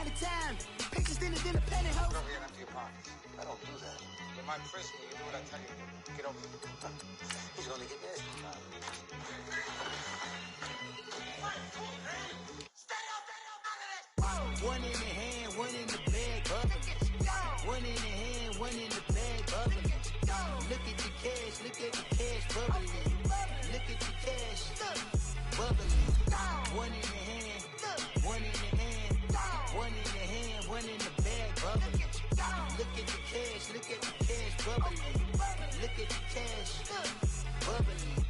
out of town. Pictures in the independent house. Go over here and empty your pockets. I don't do that. In my prison, you do what I tell you to. Get over here. He's gonna get nasty. One in the hand, one in the bag, bubbling. One in the hand, one in the bag, bubbling. Look at the cash, look at the cash, bubbling. Look at the cash, bubbling. One in the hand, one in the hand, one in the hand, one in the bag, bubbling. Look at the cash, look at the cash, bubbling. Look at the cash, bubbling.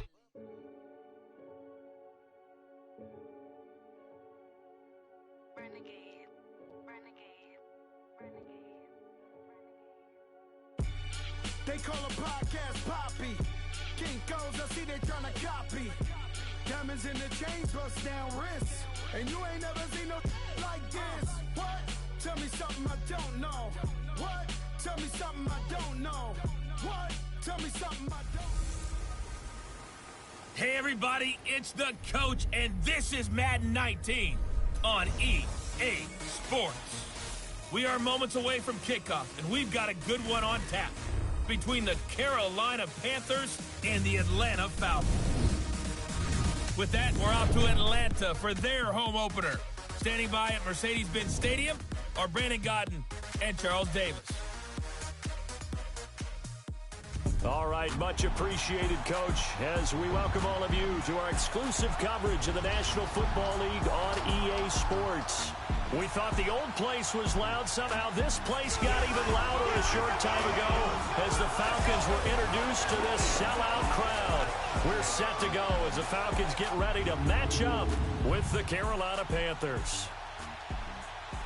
They call a podcast Poppy. Kinkos, I see they tryna copy. Diamonds in the chains, bust down wrists. And you ain't never seen no like this. What? Tell me something I don't know. What? Tell me something I don't know. What? Tell me something I don't know. Hey everybody, it's the coach, and this is Madden 19 on EA Sports. We are moments away from kickoff, and we've got a good one on tap between the Carolina Panthers and the Atlanta Falcons. With that, we're off to Atlanta for their home opener. Standing by at Mercedes-Benz Stadium are Brandon Gaudin and Charles Davis. All right, much appreciated, Coach, as we welcome all of you to our exclusive coverage of the National Football League on EA Sports. We thought the old place was loud. Somehow this place got even louder a short time ago as the Falcons were introduced to this sellout crowd. We're set to go as the Falcons get ready to match up with the Carolina Panthers.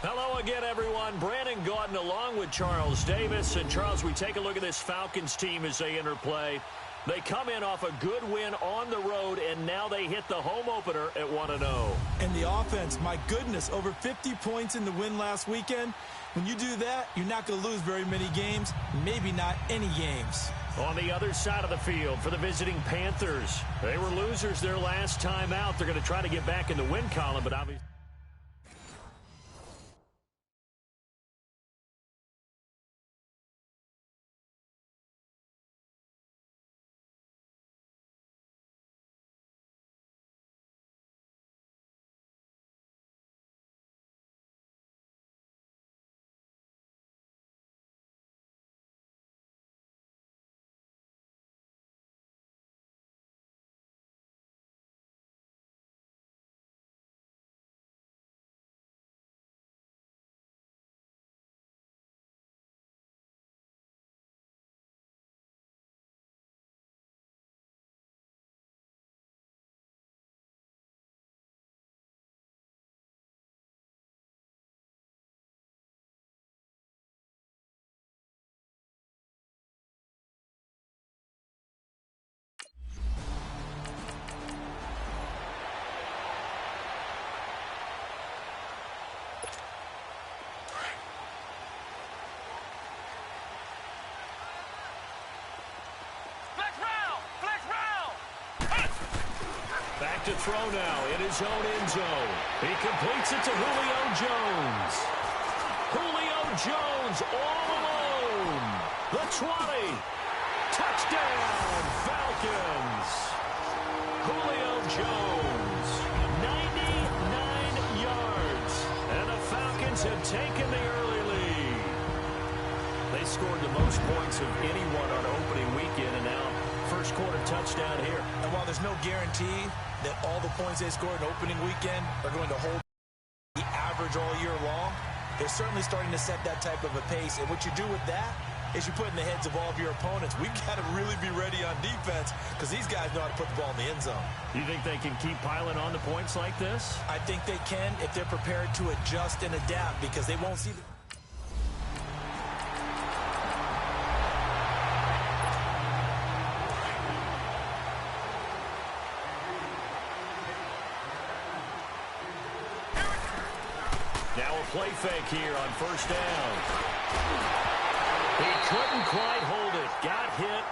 Hello again, everyone. Brandon Gaudin along with Charles Davis. And, Charles, we take a look at this Falcons team as they enter play. They come in off a good win on the road, and now they hit the home opener at 1-0. And the offense, my goodness, over 50 points in the win last weekend. When you do that, you're not going to lose very many games, maybe not any games. On the other side of the field for the visiting Panthers, they were losers their last time out. They're going to try to get back in the win column, but obviously... Back to throw now in his own end zone. He completes it to Julio Jones. Julio Jones all alone. The 20. Touchdown, Falcons. Julio Jones, 99 yards. And the Falcons have taken the early lead. They scored the most points of anyone on opening weekend, and now first quarter touchdown here. And while there's no guarantee that all the points they scored opening weekend are going to hold the average all year long, they're certainly starting to set that type of a pace. And what you do with that is you put in the heads of all of your opponents, we've got to really be ready on defense because these guys know how to put the ball in the end zone. You think they can keep piling on the points like this? I think they can if they're prepared to adjust and adapt because they won't see the... Now a play fake here on first down. He couldn't quite hold it. Got hit.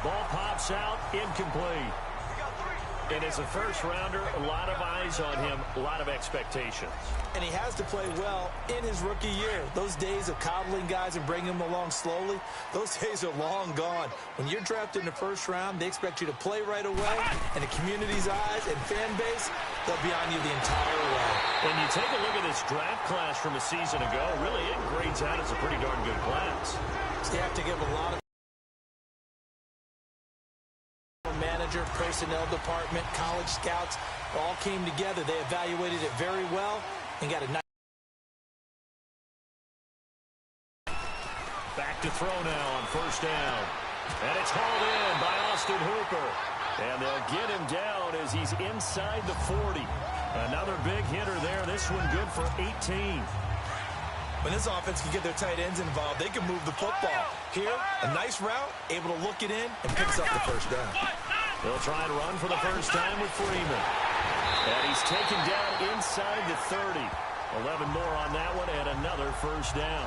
Ball pops out. Incomplete. And as a first-rounder, a lot of eyes on him, a lot of expectations. And he has to play well in his rookie year. Those days of coddling guys and bringing them along slowly, those days are long gone. When you're drafted in the first round, they expect you to play right away, and the community's eyes and fan base, they'll be on you the entire way. When you take a look at this draft class from a season ago, really it grades out as a pretty darn good class. So you have to give a lot of manager, personnel department, college scouts, all came together. They evaluated it very well and got a nice. Back to throw now on first down. And it's hauled in by Austin Hooper. And they'll get him down as he's inside the 40. Another big hitter there. This one good for 18. When this offense can get their tight ends involved, they can move the football. Here, a nice route, able to look it in, and picks up the first down. They'll try and run for the first time with Freeman. And he's taken down inside the 30. 11 more on that one, and another first down.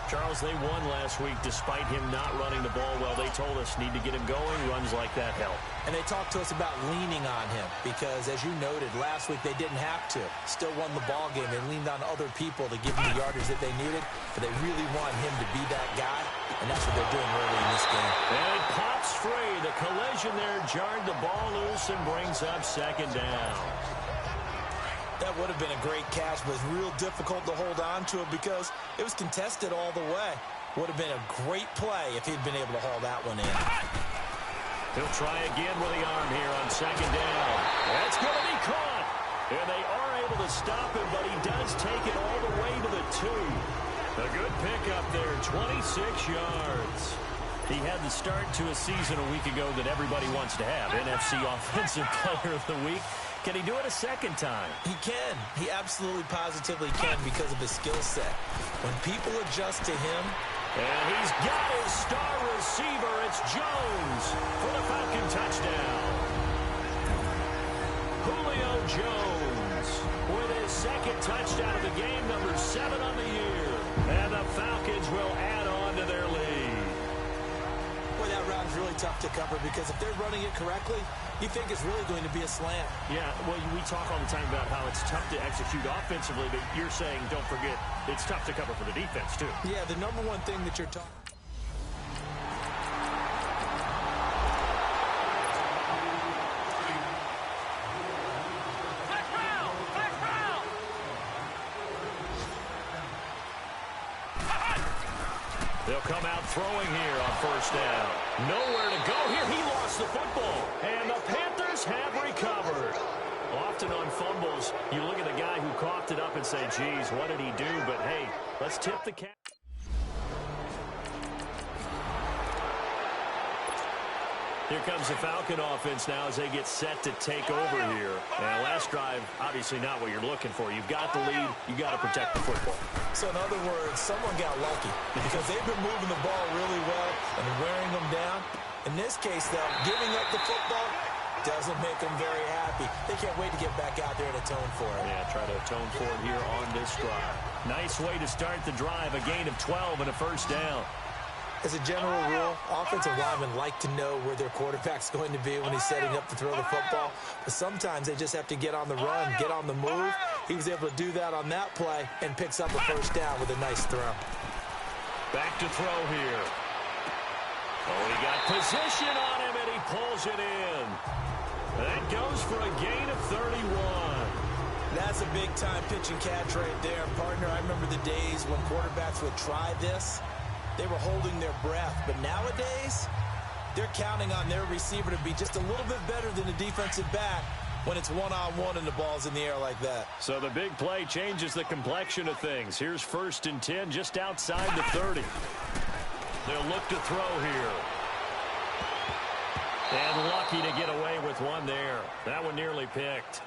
Charles, they won last week despite him not running the ball well. They told us need to get him going. Runs like that help. And they talked to us about leaning on him because, as you noted, last week they didn't have to. Still won the ball game. They leaned on other people to give them the yardage that they needed, but they really want him to be that guy, and that's what they're doing early in this game. And it pops free. The collision there jarred the ball loose and brings up second down. That would have been a great catch, but it was real difficult to hold on to it because it was contested all the way. Would have been a great play if he'd been able to haul that one in. He'll try again with the arm here on second down. That's going to be caught. And they are able to stop him, but he does take it all the way to the 2. A good pickup there, 26 yards. He had the start to a season a week ago that everybody wants to have, NFC Offensive Player of the Week. Can he do it a second time? He can. He absolutely positively can because of his skill set. When people adjust to him. And he's got his star receiver. It's Jones for the Falcon touchdown. Julio Jones with his second touchdown of the game, number 7 on the year. And the Falcons will add on to their lead. Boy, that route's really tough to cover because if they're running it correctly, you think it's really going to be a slant. Yeah, well, we talk all the time about how it's tough to execute offensively, but you're saying, don't forget, it's tough to cover for the defense, too. Yeah, the number one thing that you're talking. They'll come out throwing here on first down. Nowhere to go here. He lost the football. And the Panthers have recovered. Often on fumbles, you look at the guy who coughed it up and say, geez, what did he do? But, hey, let's tip the cap. Here comes the Falcon offense now as they get set to take over here. And last drive, obviously not what you're looking for. You've got the lead. You've got to protect the football. So, in other words, someone got lucky because they've been moving the ball really well and wearing them down. In this case, though, giving up the football doesn't make them very happy. They can't wait to get back out there and atone for it. Yeah, try to atone for it here on this drive. Nice way to start the drive. A gain of 12 and a first down. As a general rule, offensive linemen like to know where their quarterback's going to be when he's setting up to throw the football. But sometimes they just have to get on the run, get on the move. He was able to do that on that play and picks up a first down with a nice throw. Back to throw here. Oh, he got position on him, and he pulls it in. That goes for a gain of 31. That's a big-time pitch and catch right there, partner. I remember the days when quarterbacks would try this. They were holding their breath, but nowadays, they're counting on their receiver to be just a little bit better than the defensive back when it's one-on-one and the ball's in the air like that. So the big play changes the complexion of things. Here's 1st and 10 just outside the 30. They'll look to throw here. And lucky to get away with one there. That one nearly picked.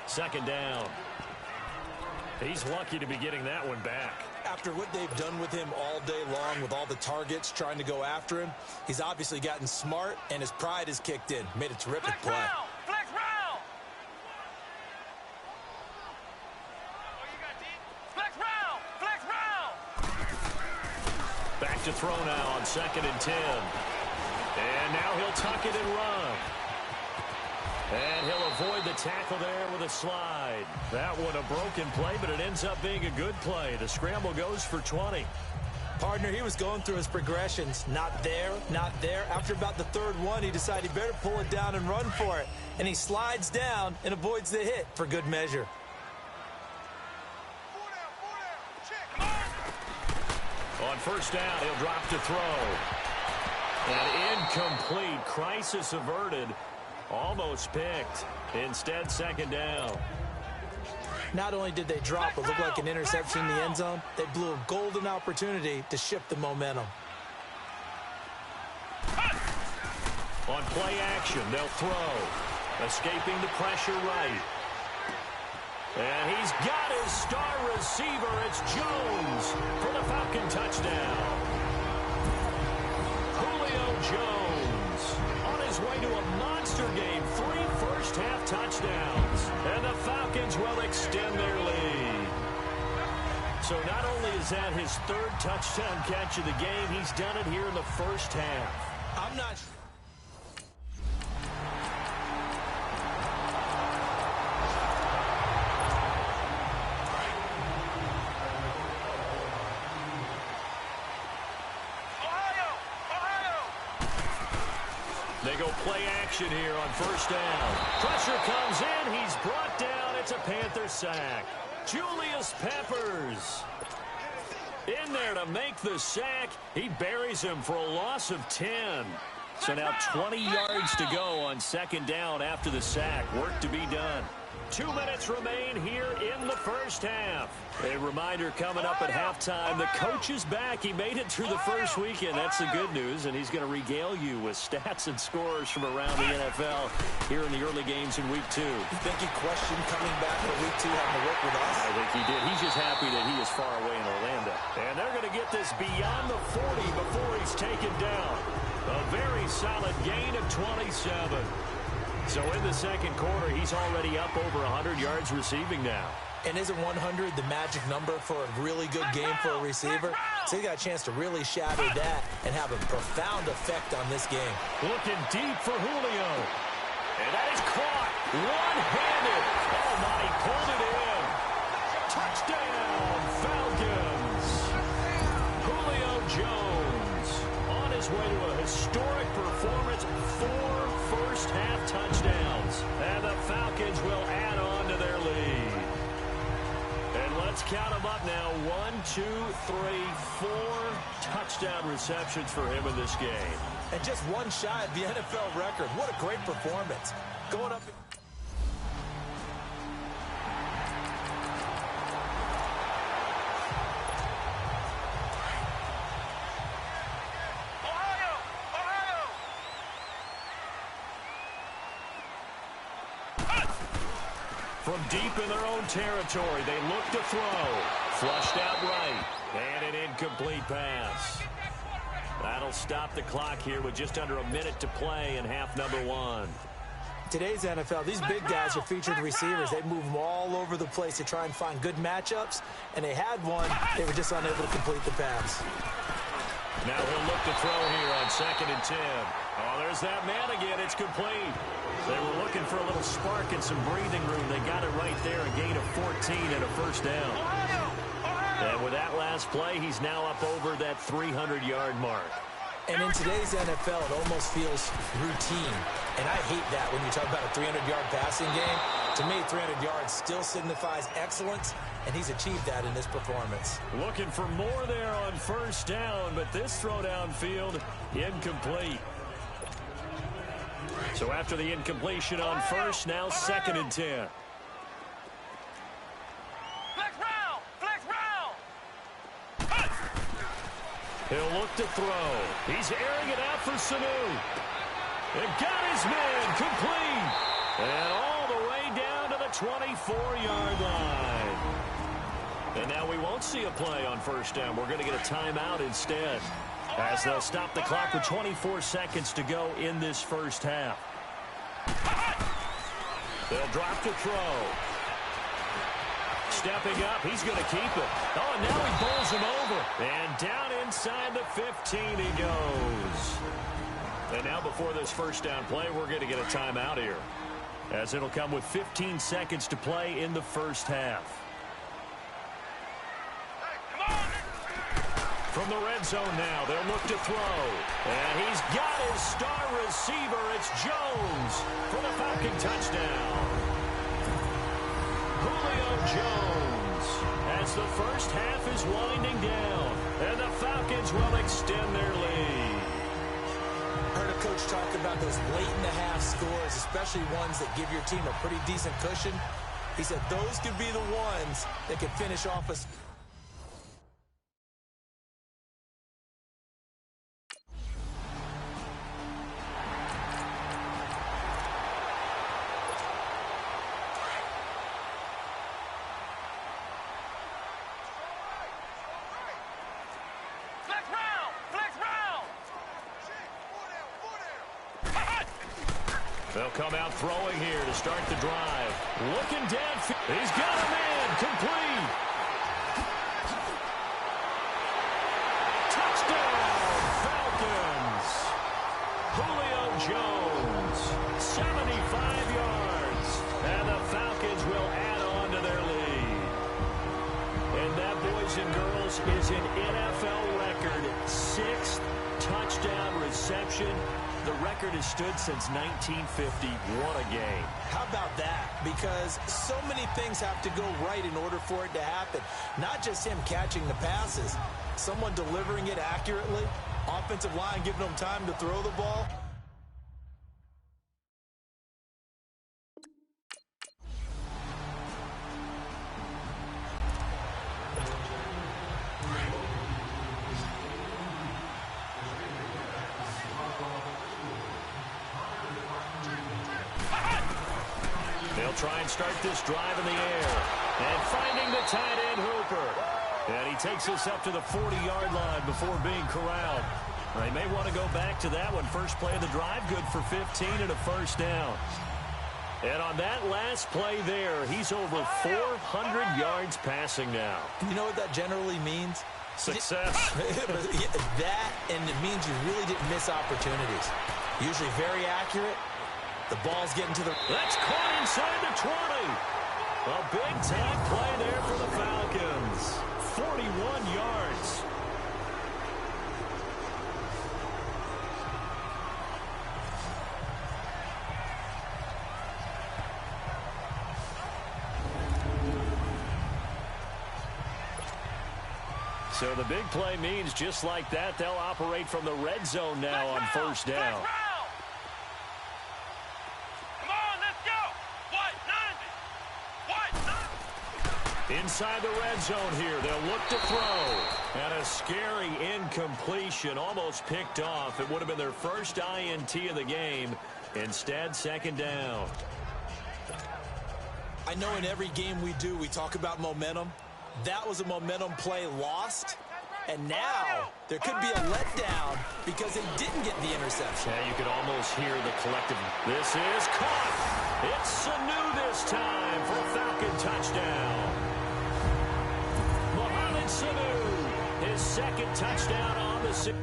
Second down. He's lucky to be getting that one back. After what they've done with him all day long with all the targets trying to go after him, he's obviously gotten smart, and his pride has kicked in. Made a terrific play. Flex round! Flex round! Flex round! Back to throw now on 2nd and 10. And now he'll tuck it and run. And he'll avoid the tackle there with a slide. That one a broken play, but it ends up being a good play. The scramble goes for 20. Partner, he was going through his progressions. Not there, not there. After about the third one, he decided he better pull it down and run for it. And he slides down and avoids the hit for good measure. On first down, he'll drop to throw. And incomplete. Crisis averted. Almost picked. Instead, second down. Not only did they drop what looked like an interception in the end zone, they blew a golden opportunity to shift the momentum. On play action, they'll throw. Escaping the pressure right. And he's got his star receiver. It's Jones for the Falcon touchdown. Julio Jones on his way to a monster game. 3 first-half touchdowns. And the Falcons will extend their lead. So not only is that his 3rd touchdown catch of the game, he's done it here in the first half. I'm not sure. They go play action here on first down. Pressure comes in. He's brought down. It's a Panther sack. Julius Peppers in there to make the sack. He buries him for a loss of 10. So now 20 yards to go on second down after the sack. Work to be done. 2 minutes remain here in the first half. A reminder coming up at halftime, the coach is back. He made it through the first weekend. That's the good news, and he's going to regale you with stats and scores from around the NFL here in the early games in Week 2. You think he questioned coming back for Week 2 having to work with us? I think he did. He's just happy that he is far away in Orlando. And they're going to get this beyond the 40 before he's taken down. A very solid gain of 27. So in the second quarter, he's already up over 100 yards receiving now. And isn't 100 the magic number for a really good game for a receiver? So he got a chance to really shatter that and have a profound effect on this game. Looking deep for Julio. And that is caught. One-handed. Oh, my, he pulled it in. Touchdown, Falcons. Julio Jones on his way to a historic performance. 4 first-half touchdowns. And the Falcons will add on to their lead. And let's count them up now. 1, 2, 3, 4 touchdown receptions for him in this game. And just one shy of the NFL record. What a great performance. Going up... From deep in their own territory, they look to throw. Flushed out right. And an incomplete pass. That'll stop the clock here with just under a minute to play in half number 1. Today's NFL, these big guys are featured receivers. They move them all over the place to try and find good matchups. And they had one. They were just unable to complete the pass. Now he'll look to throw here on 2nd and 10. Oh, there's that man again. It's complete. They were looking for a little spark and some breathing room. They got it right there, a gain of 14 and a first down. And with that last play, he's now up over that 300-yard mark. And in today's NFL, it almost feels routine. And I hate that when you talk about a 300-yard passing game. To me, 300 yards still signifies excellence, and he's achieved that in this performance. Looking for more there on first down, but this throw downfield, incomplete. So after the incompletion on first, now 2nd and 10. Flex round! Flex round! He'll look to throw. He's airing it out for Sanu. And got his man complete. And all the way down to the 24-yard line. And now we won't see a play on first down. We're going to get a timeout instead, as they'll stop the clock with 24 seconds to go in this first half. They'll drop to throw. Stepping up, he's going to keep it. Oh, and now he bowls him over. And down inside the 15 he goes. And now before this first down play, we're going to get a timeout here. as it'll come with 15 seconds to play in the first half. From the red zone now, they'll look to throw. And he's got his star receiver. It's Jones for the Falcon touchdown. Julio Jones as the first half is winding down. And the Falcons will extend their lead. Heard a coach talk about those late-in-the-half scores, especially ones that give your team a pretty decent cushion. He said those could be the ones that could finish off a... They'll come out throwing here to start the drive. Looking downfield. He's got a man. Complete. Touchdown, Falcons. Julio Jones, 75 yards. And the Falcons will add on to their lead. And that, boys and girls, is an NFL record 6th touchdown reception. The record has stood since 1950. What a game. How about that? Because so many things have to go right in order for it to happen. Not just him catching the passes, someone delivering it accurately, offensive line giving them time to throw the ball. They'll try and start this drive in the air. And finding the tight end, Hooper. And he takes us up to the 40-yard line before being corralled. They may want to go back to that one. First play of the drive, good for 15 and a first down. And on that last play there, he's over 400 yards passing now. You know what that generally means? Success. That, and it means you really didn't miss opportunities. Usually very accurate. The ball's getting to the... That's caught inside the 20. A big-time play there for the Falcons. 41 yards. So the big play means just like that, they'll operate from the red zone now on first down. Inside the red zone here, they'll look to throw. And a scary incompletion, almost picked off. It would have been their first INT of the game. Instead, second down. I know in every game we do, we talk about momentum. That was a momentum play lost. And now there could be a letdown because they didn't get the interception. Yeah, you could almost hear the collective. This is caught. It's Sanu this time for a Falcon touchdown. Sanu, his second touchdown on the season.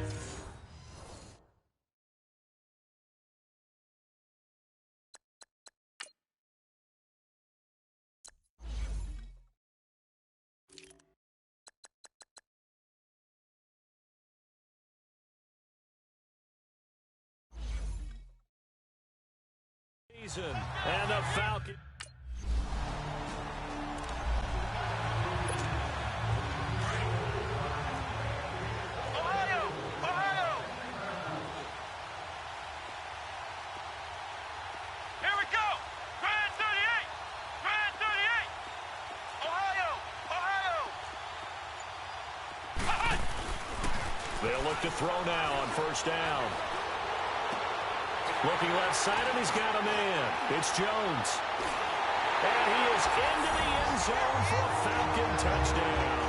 And the Falcon. They'll look to throw now on first down. Looking left side, and he's got a man. It's Jones. And he is into the end zone for a Falcon touchdown.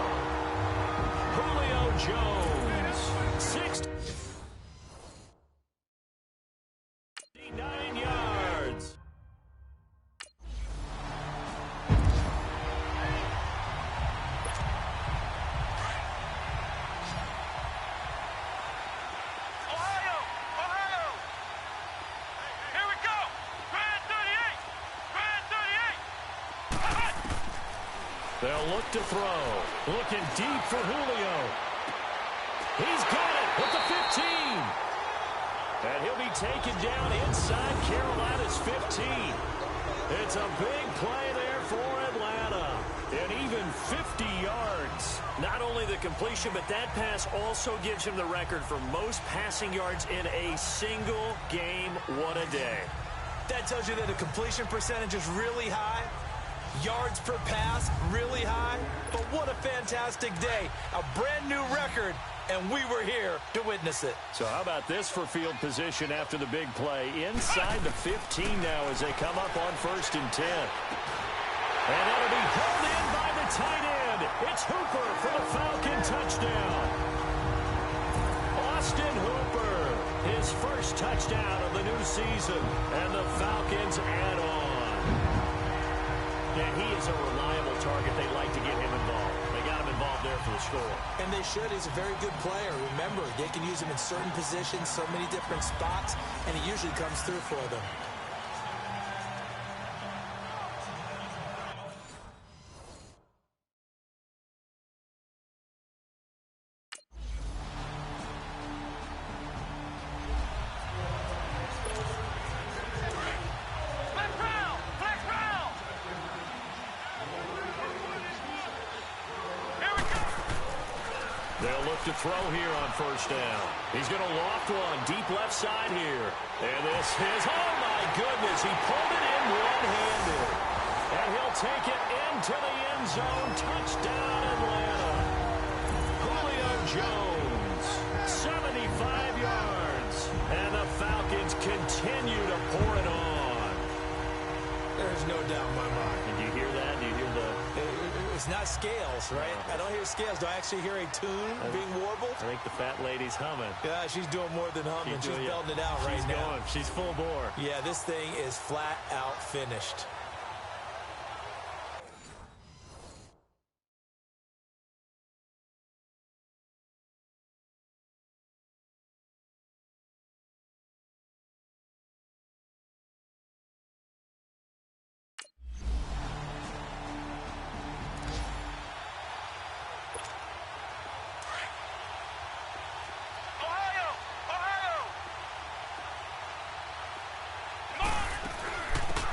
Julio Jones, 69 yards. They'll look to throw. Looking deep for Julio. He's got it at the 15. And he'll be taken down inside Carolina's 15. It's a big play there for Atlanta. And even 50 yards. Not only the completion, but that pass also gives him the record for most passing yards in a single game. What a day. That tells you that the completion percentage is really high. Yards per pass, really high. But what a fantastic day. A brand new record, and we were here to witness it. So how about this for field position after the big play? Inside the 15 now as they come up on 1st and 10. And that'll be held in by the tight end. It's Hooper for the Falcon touchdown. Austin Hooper, his first touchdown of the new season. And the Falcons add on. And he is a reliable target. They like to get him involved. They got him involved there for the score. And they should. He's a very good player. Remember, they can use him in certain positions, so many different spots, and he usually comes through for them. They'll look to throw here on 1st down. He's going to loft one deep left side here. And this is, oh my goodness, he pulled it in one-handed. And he'll take it into the end zone. Touchdown, Atlanta. Julio Jones, 75 yards. And the Falcons continue to pour it on. There's no doubt in my mind. Did you hear that? Do you hear the... It's not scales, right? I don't hear scales. Do I actually hear a tune being warbled? I think the fat lady's humming. Yeah, she's doing more than humming. She's belting it out right now. She's full bore. Yeah, this thing is flat out finished.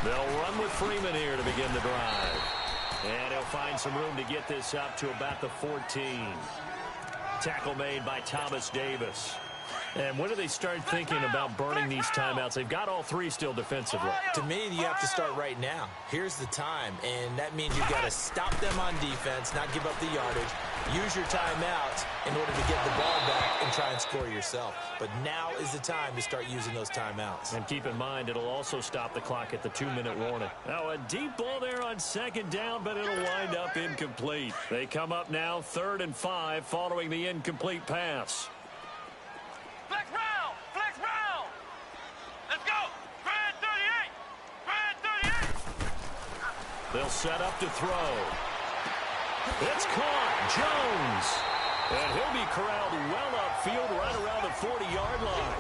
They'll run with Freeman here to begin the drive. And he'll find some room to get this up to about the 14. Tackle made by Thomas Davis. And when do they start thinking about burning these timeouts? They've got all 3 still defensively. To me, you have to start right now. Here's the time, and that means you've got to stop them on defense, not give up the yardage, use your timeouts in order to get the ball back and try and score yourself. But now is the time to start using those timeouts. And keep in mind, it'll also stop the clock at the 2-minute warning. Now, a deep ball there on 2nd down, but it'll wind up incomplete. They come up now 3rd and 5 following the incomplete pass. Flex round! Flex round! Let's go! Grand 38! Grand 38! They'll set up to throw. It's caught. Jones. And he'll be corralled well upfield right around the 40-yard line.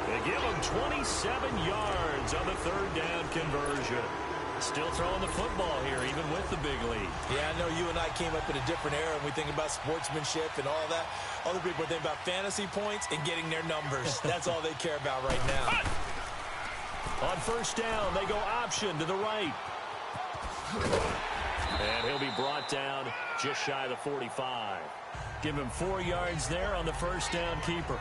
They give him 27 yards on the 3rd down conversion. Still throwing the football here, even with the big lead. Yeah, I know you and I came up in a different era, and we think about sportsmanship and all that. Other people think about fantasy points and getting their numbers. That's all they care about right now. On 1st down, they go option to the right. And he'll be brought down just shy of the 45. Give him 4 yards there on the 1st down keeper.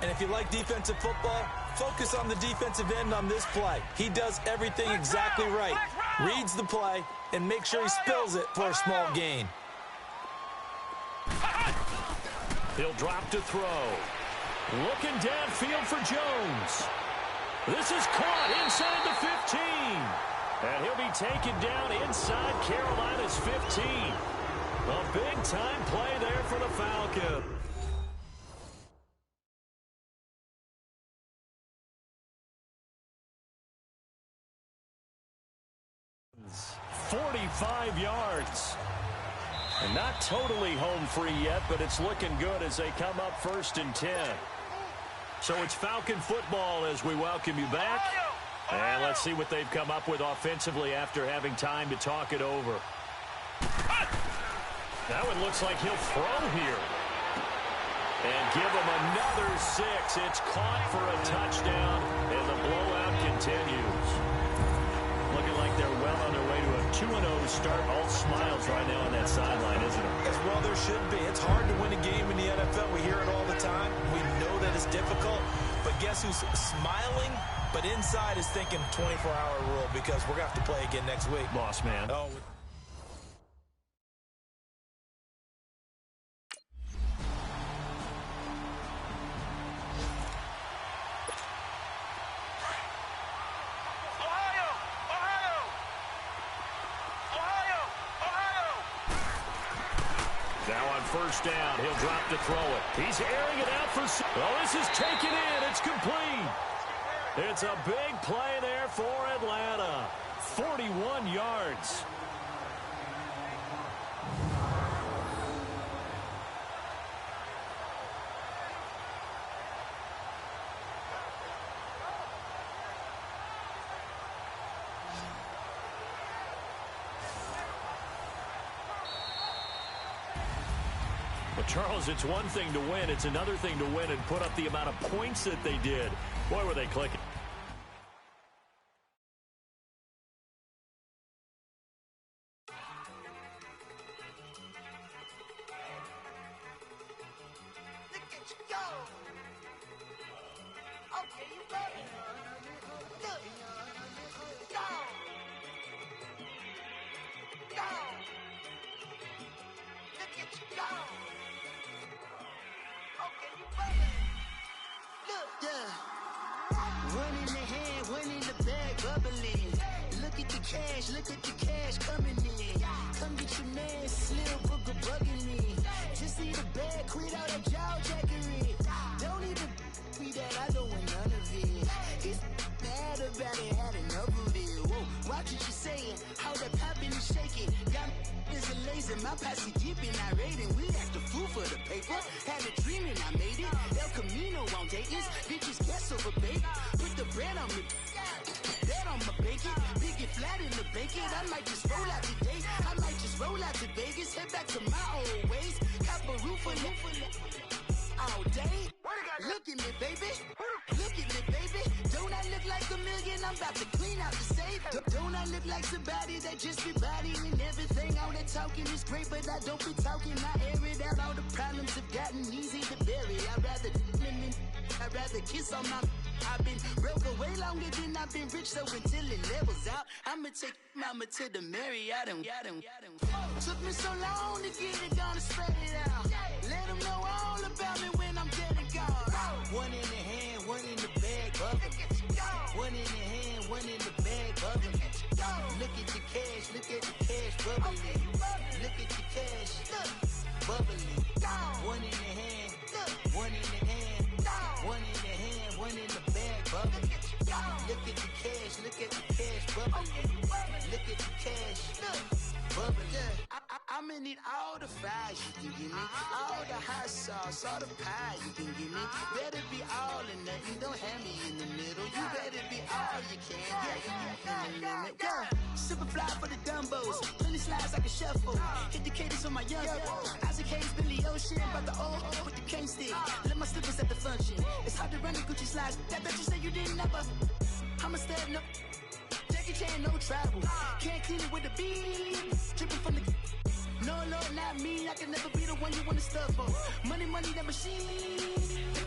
And if you like defensive football, focus on the defensive end on this play. He does everything exactly right. Reads the play and makes sure he spills it for a small gain. He'll drop to throw. Looking downfield for Jones. This is caught inside the 15. And he'll be taken down inside Carolina's 15. A big-time play there for the Falcons. 45 yards. And not totally home free yet, but it's looking good as they come up 1st and 10. So it's Falcon football as we welcome you back. And let's see what they've come up with offensively after having time to talk it over. That one looks like he'll throw here. And give him another 6. It's caught for a touchdown, and the blowout continues. Looking like they're well on their way to a 2-0 start. All smiles right now on that sideline, isn't it? As well there should be. It's hard to win a game in the NFL. We hear it all the time. We know that it's difficult. But guess who's smiling? But inside is thinking 24-hour rule because we're going to have to play again next week. Boss man. Oh, first down. He'll drop to throw it. He's airing it out for... Oh, this is taken in. It's complete. It's a big play there for Atlanta. 41 yards. Charles, it's one thing to win. It's another thing to win and put up the amount of points that they did. Boy, were they clicking. One in the hand, one in the bag, bubbling. Look at the cash coming in. Come get your man, Slim Booger bugging me. Just see the bag, quit all that jaw jackery. Don't even me that, I don't want none of it. He's mad about it, had enough of it. Whoa, watch what you saying, how that poppin' and shaking. Got is a laser, my posse deep and I raiding. We act a fool for the paper, had a dream and I made it. El Camino on Dayton's, bitches guess over bait. Put the bread on me, that on my bacon. Big it flat in the bacon, I might just roll out today. I might just roll out to Vegas, head back to my old ways. Cop a roof all day. Look at me, baby. Look at me, baby. Don't I look like a million? I'm about to clean out the safe. Don't I look like somebody that just be bodying everything? All that talking is great, but I don't be talking. I air it out. All the problems have gotten easy to bury. I'd rather kiss on my... I've been broke way longer than I've been rich, so until it levels out, I'ma take mama to the Marriott and took me so long to get it done and spread it out. Let them know all about me when I'm dead and gone. One in the hand, one in the bag, bubbling. One in the hand, one in the bag, bubbling. Look at the cash, bubbling. Look at the cash, bubbling. One in the hand, one in the hand, one in the hand, one in the bag, bubbling. Look at the cash, bubbling. Look at the cash, bubbling. I'ma need all the fries you can give me, all the hot sauce, all the pie you can give me. Better be all or nothing, don't have me in the middle. You better be all you can, yeah. Super fly for the Dumbos, plenty slides I can shuffle. Hit the cadence on my young Isaac Hayes, Billy Ocean, about the old with the cane stick. Let my slippers at the function. It's hard to run the Gucci slides. That bet you say you didn't never. I'ma stand no. Jackie Chan, no travel. Can't clean it with a beat. Dripping from the. No, not me. I can never be the one you want to stuff for. Money, that machine.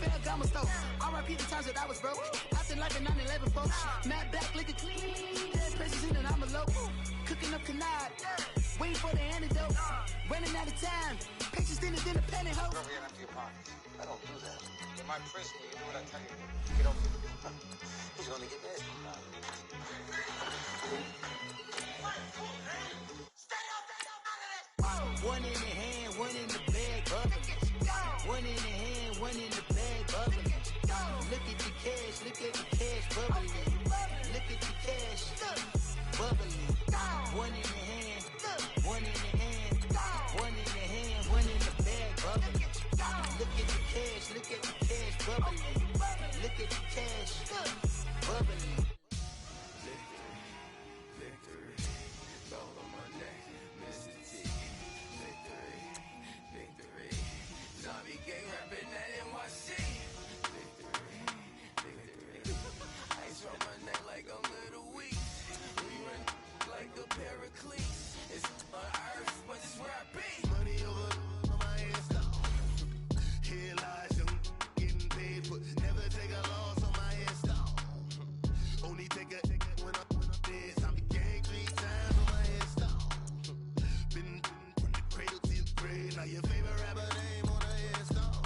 Ferragamo stove. R.I.P. the times that I was broke. Acting like a 9/11 folks. Matt back, liquor clean. Dead president and I'm a local. Cooking up canard. Waiting for the antidote. Running out of time. Pictures dinner, penny hoe. Don't forget empty your pockets. I don't do that. You might press me. You do what I tell you to. Get over it. He's gonna get mad. One in the hand, one in the bag, bubbling. One in the hand, one in the bag, bubbling. Look at the cash, bubbling. Look at the cash, bubbling. One in the hand, one in the hand, one in the hand, one in the bag, bubbling. Look at the cash, bubbling. Look at the cash, bubbling. your favorite rapper name on a headstone.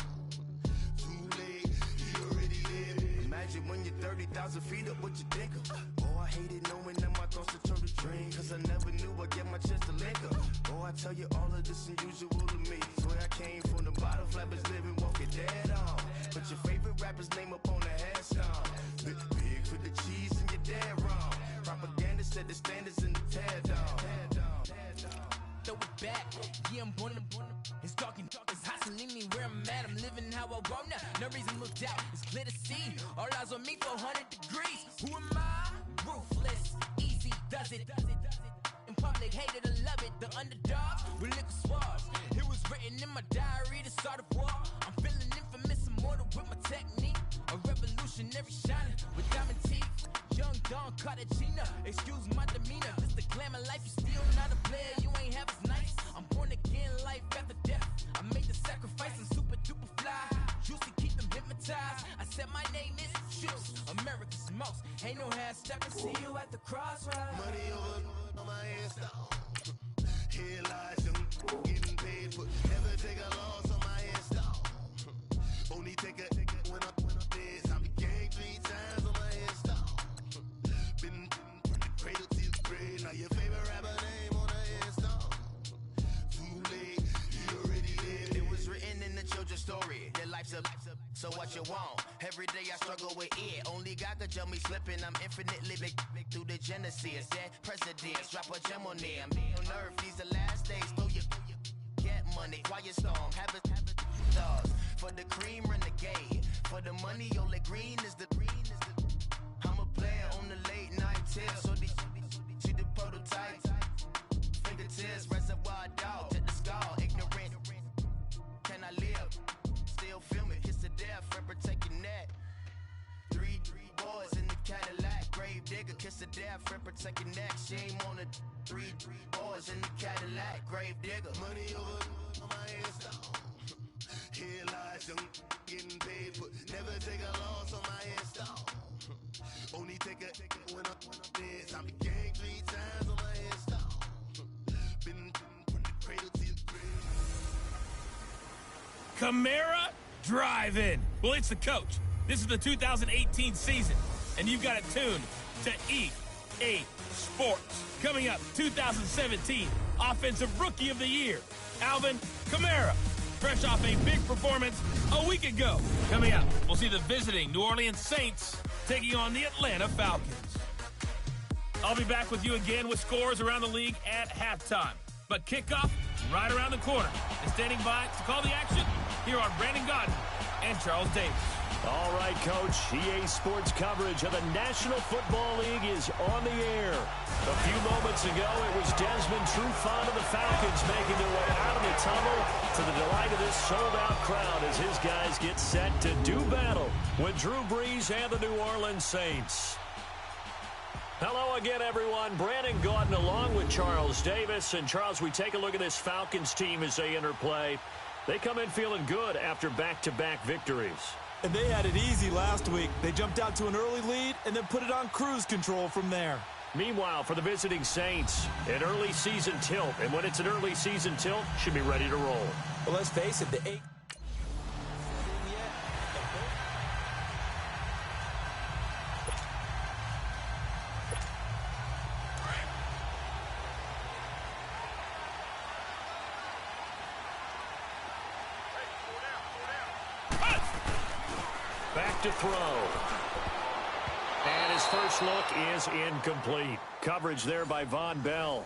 Too late, he already lived. Imagine when you're 30,000 feet up, what you think of? Oh, I hated knowing that my thoughts would turn to dream, cause I never knew I'd get my chance to link up. Oh, I tell you all of this unusual to me. Swear I came from the bottom, flappers living, walking dead on. Put your favorite rapper's name up on the headstone. Big for the cheese and you're dead wrong. Propaganda set the standards in the tear down. Throw it back, yeah, I'm born to it's talking, it's hustling me where I'm at. I'm living how I want now. No reason looked out, it's clear to see. All eyes on me, 400 degrees. Who am I? Ruthless, easy, does it. In public, hate it or love it. The underdog with liquor swabs. It was written in my diary to start a war. I'm feeling infamous, immortal with my technique. A revolutionary shining with diamond teeth. Young Don Cartagena, excuse my demeanor. This the glamour life, you still not a player, you ain't half as nice. I'm born again, life after death. I made the sacrifice and super duper fly. Used to keep them hypnotized. I said my name is Juice, America's most. Ain't no half stepping, see you at the crossroads. Money over on my headstone. Here lies young, getting paid for. Never take a loss on my headstone. Only take a when I'm dead. I be gang 3 times on my headstone. Been from the cradle to the grave. Now your favorite rapper name on a headstone. Too late, he already lived. It was written in the children's story. Their life's a so what you want? Every day I struggle with it. Only God could jump me slipping. I'm infinitely big through the genesis. That presidents drop a gem on them. On earth, these the last days. Throw your get money, quiet storm. Have it dogs for the cream renegade. For the money, only green is the. I'm a player on the late night tip. So these see the prototype. Fingertips, reservoir dog to the skull. Ignorant. Can I live? Still feel me. Kiss to death, forever take your neck. Three boys in the Cadillac. Grave digger, kiss to death, forever take your neck. Shame on the three boys in the Cadillac. Grave digger. Money over on my headstone. Here lies young, getting paid for. Never take a loss on my headstone. Only take a when I'm dead. I be gang 3 times on my headstone. Been from the cradle to the grave. Camara Drive-In. Well, it's the coach. This is the 2018 season, and you've got it tuned to EA Sports. Coming up, 2017 Offensive Rookie of the Year, Alvin Kamara. Fresh off a big performance a week ago. Coming up, we'll see the visiting New Orleans Saints taking on the Atlanta Falcons. I'll be back with you again with scores around the league at halftime. But kickoff right around the corner. And standing by to call the action, here are Brandon Godden and Charles Davis. All right, Coach. EA Sports coverage of the National Football League is on the air. A few moments ago, it was Desmond Trufant of the Falcons making their way out of the tunnel to the delight of this sold-out crowd as his guys get set to do battle with Drew Brees and the New Orleans Saints. Hello again, everyone. Brandon Gaudin along with Charles Davis. And, Charles, we take a look at this Falcons team as they enter play. They come in feeling good after back-to-back victories. And they had it easy last week. They jumped out to an early lead and then put it on cruise control from there. Meanwhile, for the visiting Saints, an early season tilt. And when it's an early season tilt, should be ready to roll. Well, let's face it, the 8... Back to throw. And his first look is incomplete. Coverage there by Von Bell.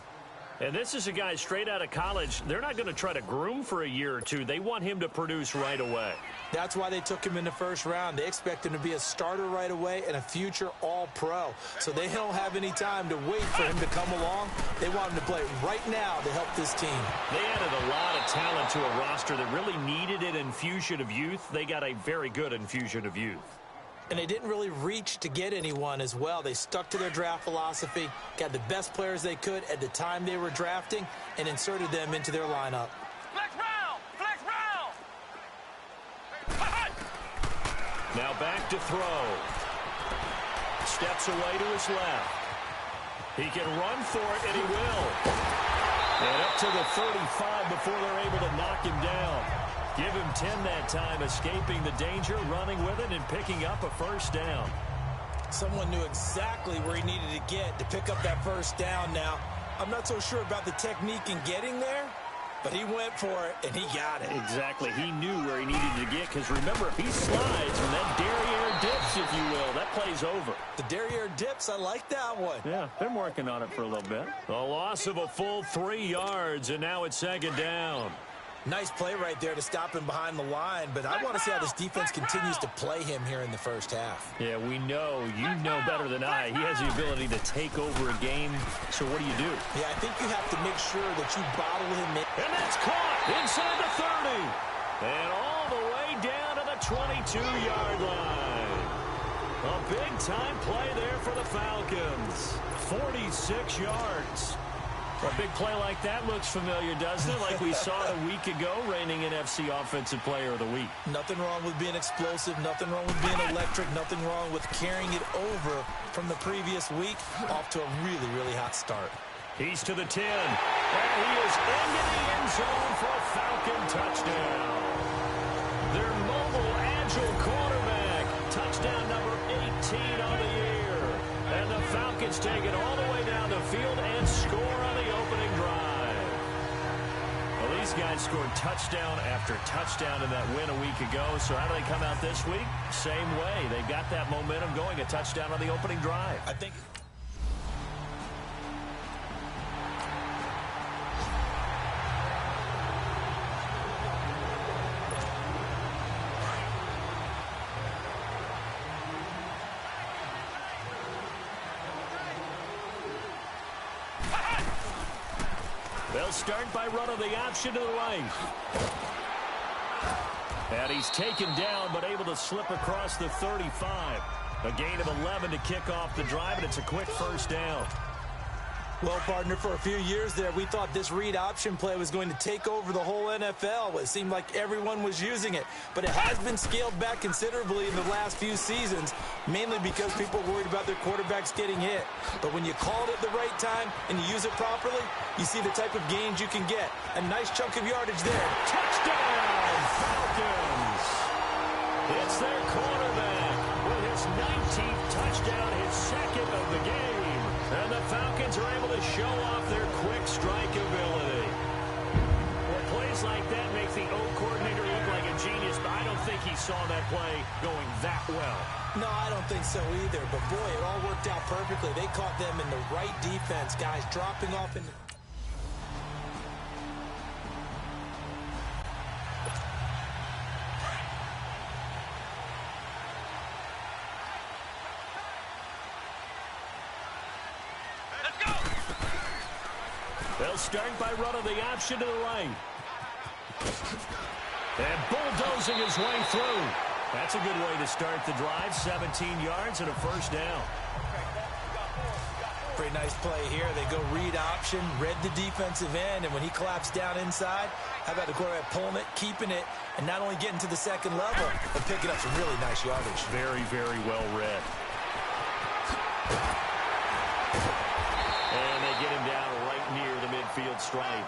And this is a guy straight out of college. They're not going to try to groom for a year or two. They want him to produce right away. That's why they took him in the first round. They expect him to be a starter right away and a future all-pro. So they don't have any time to wait for him to come along. They want him to play right now to help this team. They added a lot of talent to a roster that really needed an infusion of youth. They got a very good infusion of youth. And they didn't really reach to get anyone as well. They stuck to their draft philosophy, got the best players they could at the time they were drafting, and inserted them into their lineup. Flex round! Flex round! Now back to throw. Steps away to his left. He can run for it, and he will. And up to the 35 before they're able to knock him down. Give him 10 that time, escaping the danger, running with it, and picking up a first down. Someone knew exactly where he needed to get to pick up that first down now. I'm not so sure about the technique in getting there, but he went for it, and he got it. Exactly. He knew where he needed to get, because remember, if he slides from that derriere dips, if you will, that play's over. The derriere dips, I like that one. Yeah, been working on it for a little bit. A loss of a full 3 yards, and now it's second down. Nice play right there to stop him behind the line, but I want to see how this defense continues to play him here in the first half. Yeah, we know. You know better than I. He has the ability to take over a game, so what do you do? Yeah, I think you have to make sure that you bottle him in. And that's caught inside the 30. And all the way down to the 22-yard line. A big-time play there for the Falcons. 46 yards. A big play like that looks familiar, doesn't it? Like we saw a week ago, reigning NFC Offensive Player of the Week. Nothing wrong with being explosive. Nothing wrong with being electric. Nothing wrong with carrying it over from the previous week. Off to a really, really hot start. He's to the 10. And he is into the end zone for a Falcon touchdown. Their mobile, agile quarterback. Touchdown number 18 on the year. And the Falcons take it all the way down the field and score on the opening drive. Well, these guys scored touchdown after touchdown in that win a week ago. So how do they come out this week? Same way. They got that momentum going, a touchdown on the opening drive. I think... They'll start by running the option to the right. And he's taken down, but able to slip across the 35. A gain of 11 to kick off the drive, and it's a quick first down. Well, partner, for a few years there, we thought this read option play was going to take over the whole NFL. It seemed like everyone was using it. But it has been scaled back considerably in the last few seasons, mainly because people are worried about their quarterbacks getting hit. But when you call it at the right time and you use it properly, you see the type of gains you can get. A nice chunk of yardage there. Touchdown, Falcons! It's their quarterback with his 19th touchdown, his second of the game. And the Falcons are able to show off their quick strike ability. Well, plays like that make the O coordinator look like a genius, but I don't think he saw that play going that well. No, I don't think so either. But, boy, it all worked out perfectly. They caught them in the right defense, guys, dropping off in the... They'll start by running the option to the right. And bulldozing his way through. That's a good way to start the drive. 17 yards and a first down. Pretty nice play here. They go read option, read the defensive end, and when he collapsed down inside, how about the quarterback pulling it, keeping it, and not only getting to the second level, but picking up some really nice yardage. Very, very well read. And they get him down right near the midfield stripe.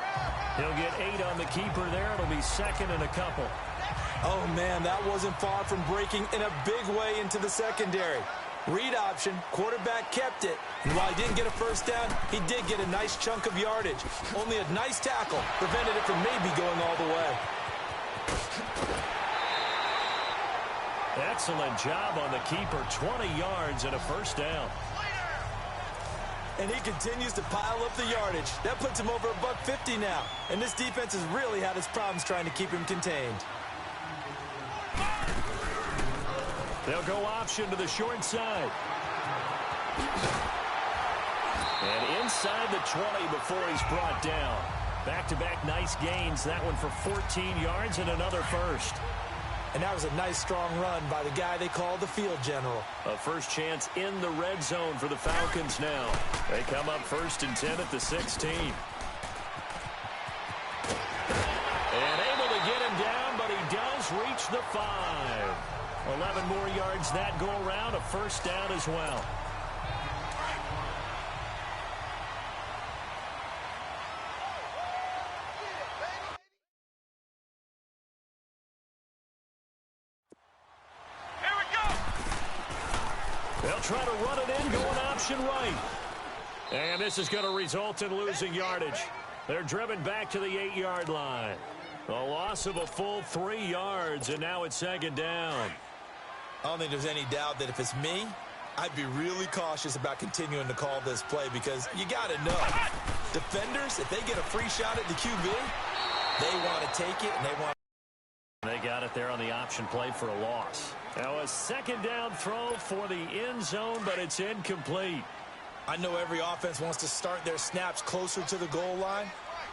He'll get 8 on the keeper there. It'll be second and a couple. Oh, man, that wasn't far from breaking in a big way into the secondary. Read option, quarterback kept it, and while he didn't get a first down, he did get a nice chunk of yardage. Only a nice tackle prevented it from maybe going all the way. Excellent job on the keeper. 20 yards and a first down. And he continues to pile up the yardage. That puts him over $150 now. And this defense has really had its problems trying to keep him contained. They'll go option to the short side. And inside the 20 before he's brought down. Back-to-back nice gains. That one for 14 yards and another first. And that was a nice, strong run by the guy they call the field general. A first chance in the red zone for the Falcons now. They come up 1st and 10 at the 16. And able to get him down, but he does reach the 5. 11 more yards that go around, a first down as well. They'll try to run it in, going option right. And this is going to result in losing yardage. They're driven back to the 8-yard line. A loss of a full 3 yards, and now it's second down. I don't think there's any doubt that if it's me, I'd be really cautious about continuing to call this play because you got to know, defenders, if they get a free shot at the QB, they want to take it, and they got it there on the option play for a loss. Now a second down throw for the end zone, but it's incomplete. I know every offense wants to start their snaps closer to the goal line,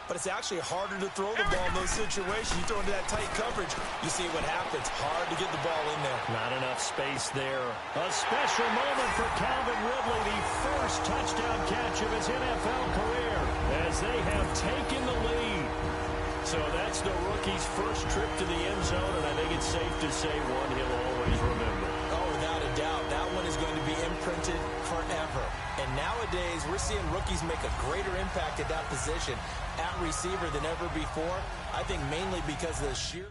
but it's actually harder to throw the ball in those situations. You throw into that tight coverage, you see what happens. Hard to get the ball in there. Not enough space there. A special moment for Calvin Ridley, the first touchdown catch of his NFL career, as they have taken the lead. So that's the rookie's first trip to the end zone, and I think it's safe to say one he'll always remember. Oh, without a doubt, that one is going to be imprinted forever. And nowadays, we're seeing rookies make a greater impact at that position at receiver than ever before. I think mainly because of the sheer...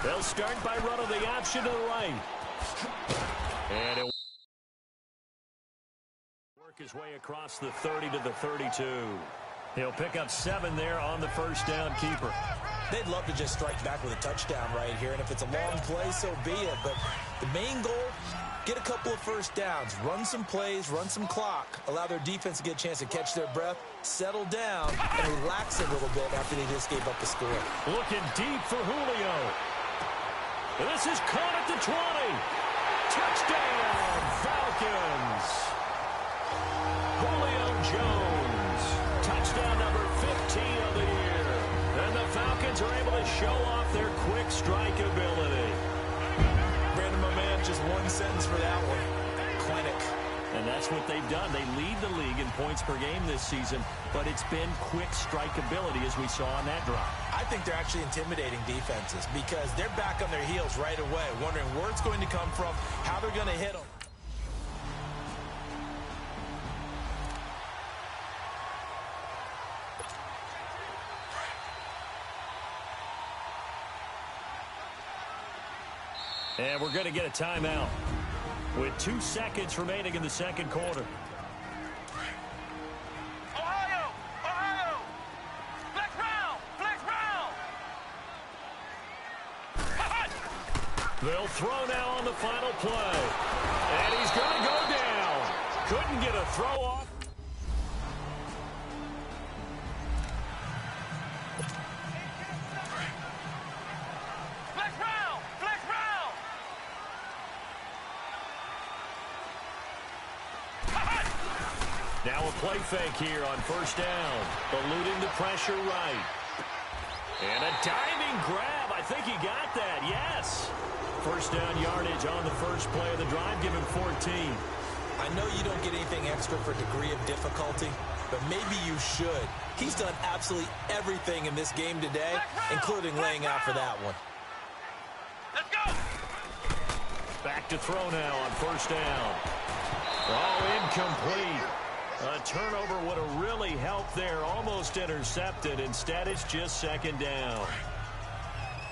They'll start by running the option to the right. And it'll work his way across the 30 to the 32. He'll pick up 7 there on the first down keeper. They'd love to just strike back with a touchdown right here, and if it's a long play, so be it. But the main goal, get a couple of first downs, run some plays, run some clock, allow their defense to get a chance to catch their breath, settle down, and relax a little bit after they just gave up the score. Looking deep for Julio. This is caught at the 20. Touchdown, Falcons. Julio Jones. Touchdown number 15 of the year. And the Falcons are able to show off their quick strike ability. Brandon, my man, just one sentence for that one. Clinic. And that's what they've done. They lead the league in points per game this season, but it's been quick strike ability as we saw on that drive. I think they're actually intimidating defenses because they're back on their heels right away, wondering where it's going to come from, how they're going to hit them. And we're going to get a timeout with 2 seconds remaining in the second quarter. Ohio! Ohio! Flex round! Flex round! They'll throw now on the final play. And he's going to go down. Couldn't get a throw off. Now a play fake here on first down. Eluding the pressure right. And a diving grab. I think he got that. Yes. First down yardage on the first play of the drive. Give him 14. I know you don't get anything extra for degree of difficulty, but maybe you should. He's done absolutely everything in this game today, including laying out for that one. Let's go! Back to throw now on first down. Oh, incomplete. A turnover would have really helped there. Almost intercepted. Instead, it's just second down.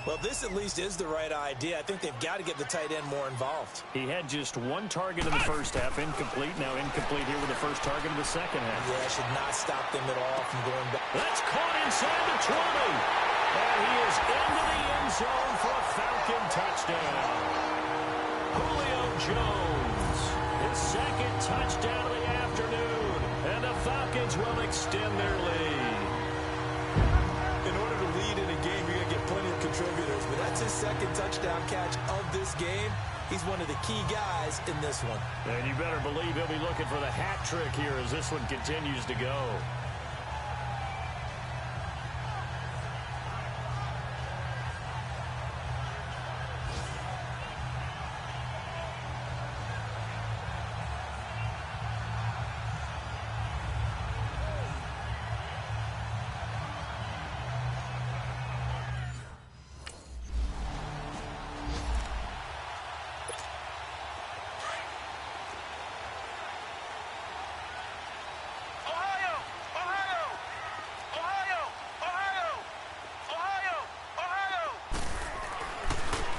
Well, this at least is the right idea. I think they've got to get the tight end more involved. He had just one target in the first half. Incomplete. Now incomplete here with the first target of the second half. Yeah, should not stop them at all from going back. That's caught inside the 20. And he is into the end zone for a Falcon touchdown. Julio Jones, his second touchdown of the afternoon. And the Falcons will extend their lead. In order to lead in a game, you're going to get plenty of contributors. But that's his second touchdown catch of this game. He's one of the key guys in this one. And you better believe he'll be looking for the hat trick here as this one continues to go.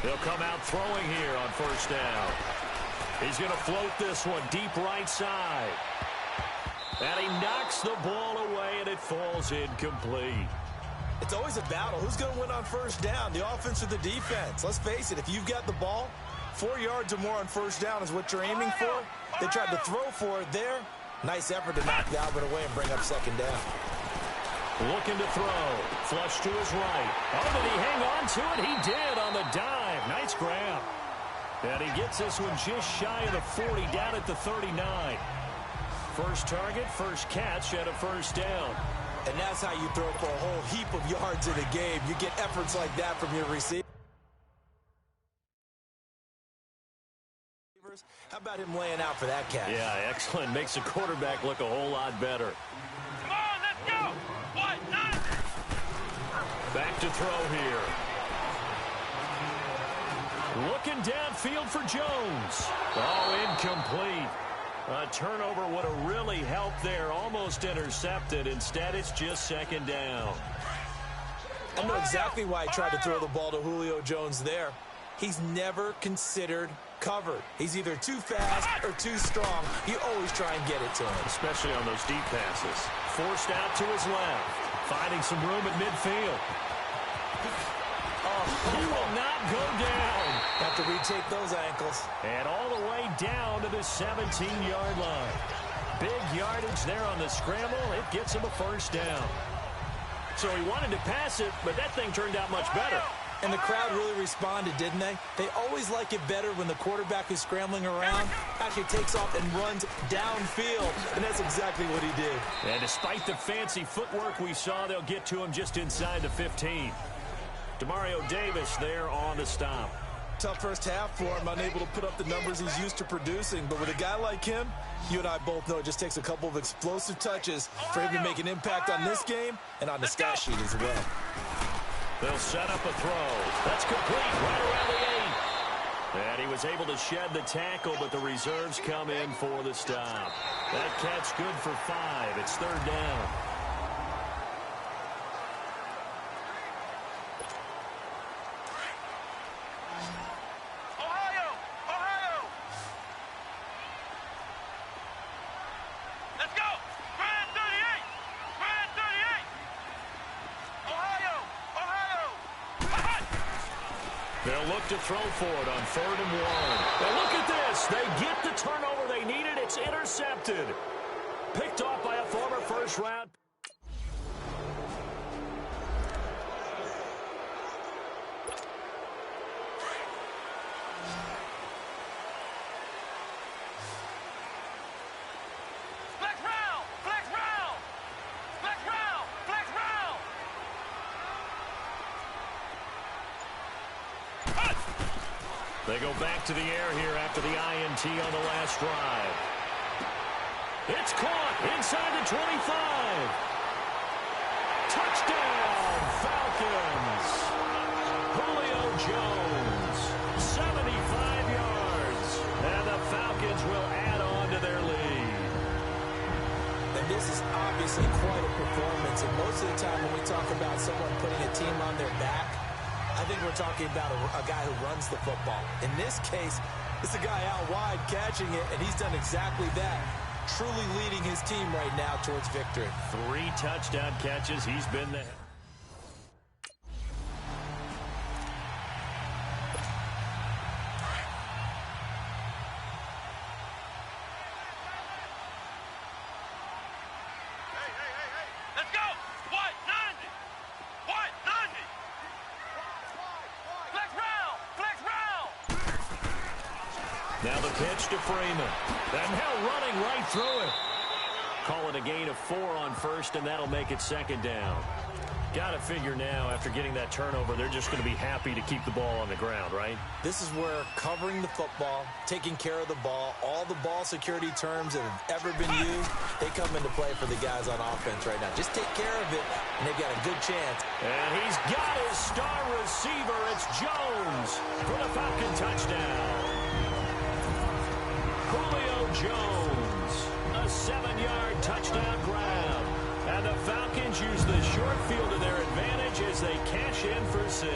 They'll come out throwing here on first down. He's going to float this one deep right side. And he knocks the ball away, and it falls incomplete. It's always a battle. Who's going to win on first down, the offense or the defense? Let's face it, if you've got the ball, 4 yards or more on first down is what you're aiming for. They tried to throw for it there. Nice effort to knock the Albert away and bring up second down. Looking to throw. Flush to his right. Oh, did he hang on to it? He did on the dive. Nice grab. And he gets this one just shy of the 40, down at the 39. First target, first catch, and a first down. And that's how you throw for a whole heap of yards in a game. You get efforts like that from your receivers. How about him laying out for that catch? Yeah, excellent. Makes the quarterback look a whole lot better. Come on, let's go. What? Nine. Back to throw here. Looking downfield for Jones. Oh, incomplete. A turnover would have really helped there. Almost intercepted. Instead, it's just second down. I know exactly why he tried to throw the ball to Julio Jones there. He's never considered covered. He's either too fast or too strong. You always try and get it to him. Especially on those deep passes. Forced out to his left. Finding some room at midfield. Oh, he will not go down. Have to retake those ankles. And all the way down to the 17-yard line. Big yardage there on the scramble. It gets him a first down. So he wanted to pass it, but that thing turned out much better. And the crowd really responded, didn't they? They always like it better when the quarterback who's scrambling around actually takes off and runs downfield. And that's exactly what he did. And despite the fancy footwork we saw, they'll get to him just inside the 15. Demario Davis there on the stop. Tough first half for him, unable to put up the numbers he's used to producing. But with a guy like him, you and I both know it just takes a couple of explosive touches for him to make an impact on this game and on the stat sheet as well. They'll set up a throw. That's complete right around the 8. And he was able to shed the tackle, but the reserves come in for the stop. That catch good for 5. It's third down. They'll look to throw for it on 3rd and 1. Now look at this. They get the turnover they needed. It's intercepted. Picked off by a former first round. They go back to the air here after the INT on the last drive. It's caught inside the 25. Touchdown, Falcons. Julio Jones, 75 yards. Listen, most of the time when we talk about someone putting a team on their back, I think we're talking about a guy who runs the football. In this case, it's a guy out wide catching it, and he's done exactly that. Truly leading his team right now towards victory. 3 touchdown catches. He's been there. Let's go. White 90. White 90. Flex round. Flex round. Now the pitch to Freeman. And now running right through it. Call it a gain of 4 on first, and that'll make it second down. Got to figure now, after getting that turnover, they're just going to be happy to keep the ball on the ground, right? This is where covering the football, taking care of the ball, all the ball security terms that have ever been used, they come into play for the guys on offense right now. Just take care of it, and they've got a good chance. And he's got his star receiver. It's Jones for the Falcon touchdown. Julio Jones, a 7-yard touchdown grab. And the Falcons use the short field to their advantage as they cash in for 6.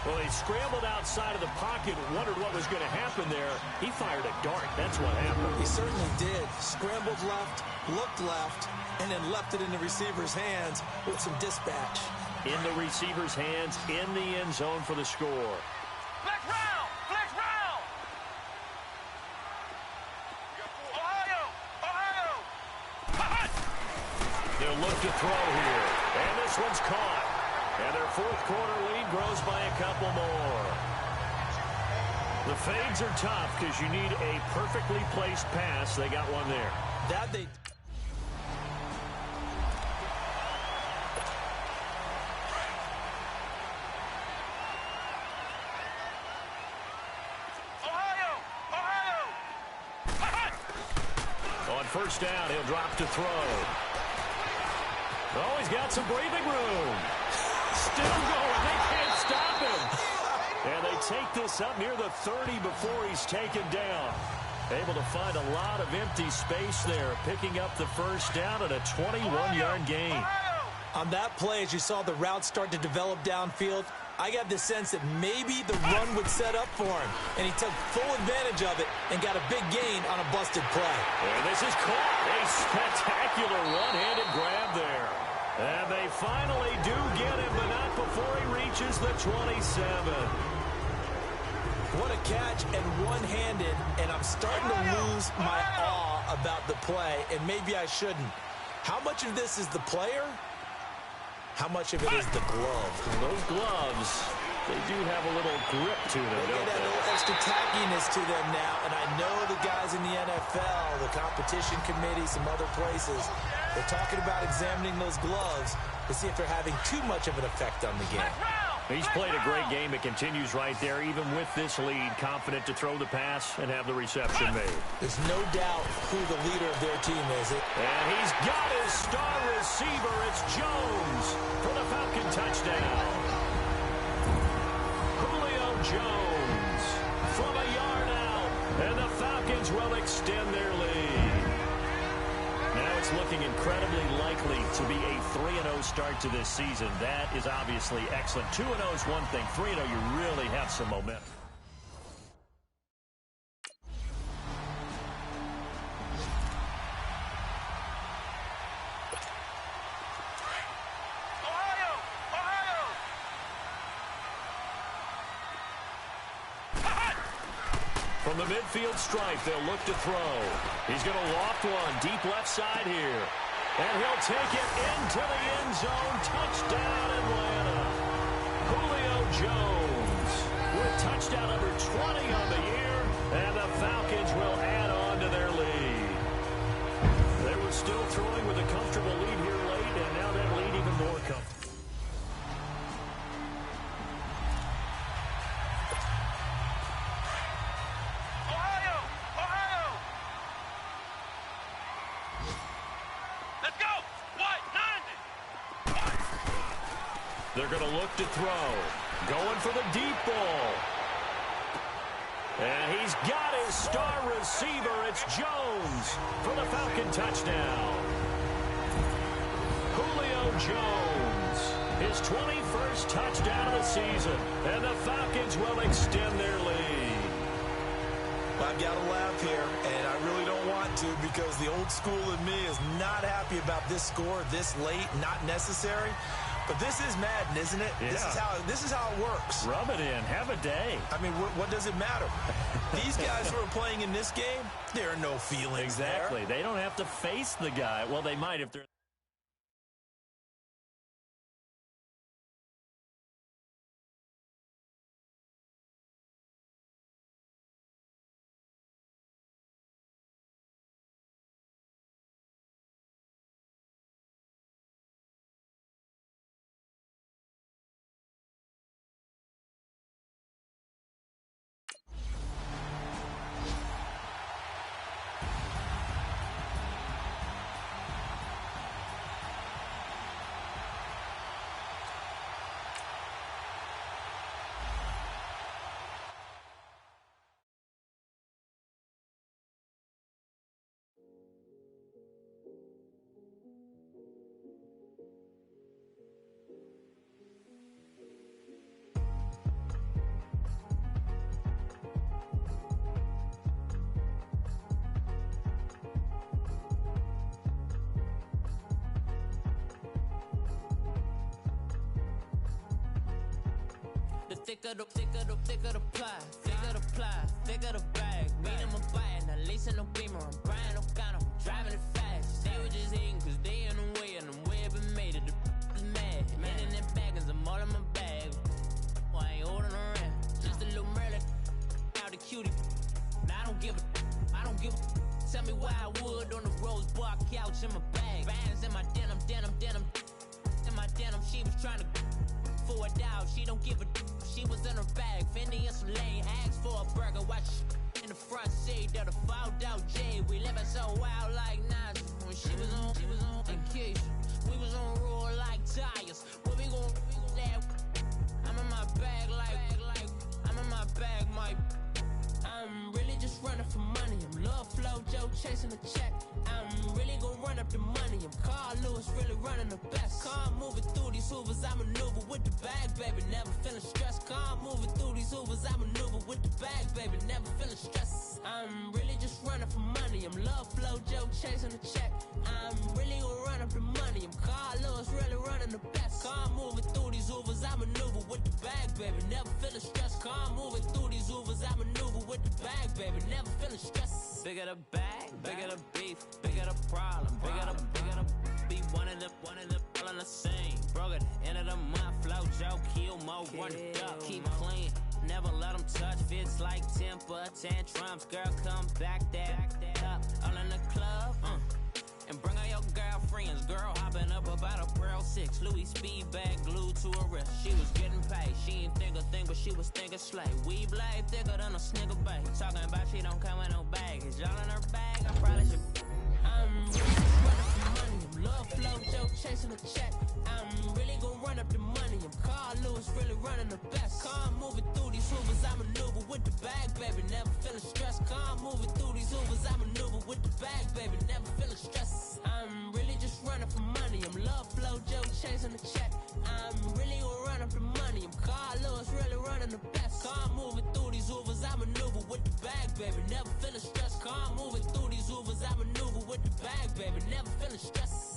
Well, he scrambled outside of the pocket, wondered what was going to happen there. He fired a dart. That's what happened. He certainly did. Scrambled left, looked left, and then left it in the receiver's hands with some dispatch. In the receiver's hands, in the end zone for the score. Flex round. Flex round. Ohio. Ohio. They'll look to throw here. And this one's caught. And their fourth quarter lead grows by a couple more. The fades are tough because you need a perfectly placed pass. They got one there. That they... On first down, he'll drop to throw. Oh, he's got some breathing room. Still going. They can't stop him. And they take this up near the 30 before he's taken down. Able to find a lot of empty space there, picking up the first down at a 21-yard gain. On that play, as you saw the route start to develop downfield, I got the sense that maybe the run would set up for him, and he took full advantage of it and got a big gain on a busted play. And this is caught. A spectacular one-handed grab there. And they finally do get him, but not before he reaches the 27. What a catch, and one-handed, and I'm starting to lose my awe about the play, and maybe I shouldn't. How much of this is the player? How much of it is the glove? Those gloves, they do have a little grip to them, They don't get a they? little extra tackiness to them now, and I know the guys in the NFL, the competition committee, some other places, they're talking about examining those gloves to see if they're having too much of an effect on the game. He's played a great game. It continues right there, even with this lead, confident to throw the pass and have the reception made. There's no doubt who the leader of their team is. And he's got his star receiver. It's Jones for the Falcon touchdown. Julio Jones from a yard out, and the Falcons will extend their lead. Now it's looking incredibly likely to be a 3-0 start to this season. That is obviously excellent. 2-0 is one thing. 3-0, you really have some momentum. Ohio. Ohio. From the midfield stripe, they'll look to throw. He's going to loft one deep left side here. And he'll take it into the end zone. Touchdown, Atlanta. Julio Jones with touchdown number 20 on the year. And the Falcons will add on to their lead. They were still throwing with a comfortable lead here late, and now that lead even more comfortable. They're going to look to throw. Going for the deep ball. And he's got his star receiver. It's Jones for the Falcon touchdown. Jones. His 21st touchdown of the season. And the Falcons will extend their lead. I've got to laugh here, and I really don't want to because the old school in me is not happy about this score this late, not necessary. But this is Madden, isn't it? Yeah. This is how it works. Rub it in. Have a day. I mean, what does it matter? These guys who are playing in this game, there are no feelings Exactly. there. They don't have to face the guy. Well, they might if they're... Thicker the bag. Mean I'm a buyer, now leasing no beamer. I'm buying no gun, I'm driving it fast. They were just hating cause they in the way, and the way I've been made it. The mad. Man in that bag, I'm all in my bag. Well, I ain't holding around. Just a little Merlin, out the cutie. Now I don't give a. Tell me why I would on the rose bar couch in my bag. Bands in my denim. In my denim, she was trying to for a doubt. She don't give a. She was in her bag, Fendi and some lane, asked for a burger, watch in the front seat of the fouled out J. We living so wild like Nazi. When she was on vacation, we was on roll like tires. Where we gon' that? I'm in my bag like I'm in my bag, my. I'm really just running for money. I'm love flow, Joe chasing the check. I'm really gon' run up the money. I'm Carl Lewis, really running the best. Car moving through these hoovers, I maneuver with the bag, baby. Never feeling stressed. Car moving through these hoovers, I maneuver with the bag, baby. Never feeling stressed. I'm really just running for money. I'm love flow, Joe chasing the check. I'm really gon' run up the money. I'm Carl Lewis, really running the best. Car moving through these hoovers, I maneuver with the bag, baby. Never feeling stressed. Car moving through these hoovers, I maneuver with the bag, baby. Never feeling stressed. Bigger the bag, bigger the beef, bigger the problem, bigger the be one of the all on the same. Broke at the end of the month, flow Joe, kill mo, run it up, keep clean. Never let them touch, fits like temper tantrums. Girl, come back that up, all in the club, and bring all your girlfriends. Girl hopping up about a Pearl 6, Louis speed bag glued to her wrist. She was getting paid, she ain't think a thing, but she was thinking slay. We blade thicker than a snigger bag. Talking about she don't come with no baggage. Y'all in her bag, I probably should. I'm really running for money. I'm love flow, Joe chasing the check. I'm really gon' run up the money. I'm Carl Lewis, really running the best. Car moving through these hoovers, I maneuver with the bag, baby. Never feeling stressed. Car moving through these hoovers, I maneuver with the bag, baby. Never feeling stressed. I'm really just running for money. I'm love flow, Joe chasing the check. I'm really gon' run up the money. I'm Carl Lewis, really running the best. Car moving through these hoovers, I maneuver with the bag, baby. Never feeling stressed. Car moving through these hoovers, I maneuver with the bag, baby. Never feeling stressed.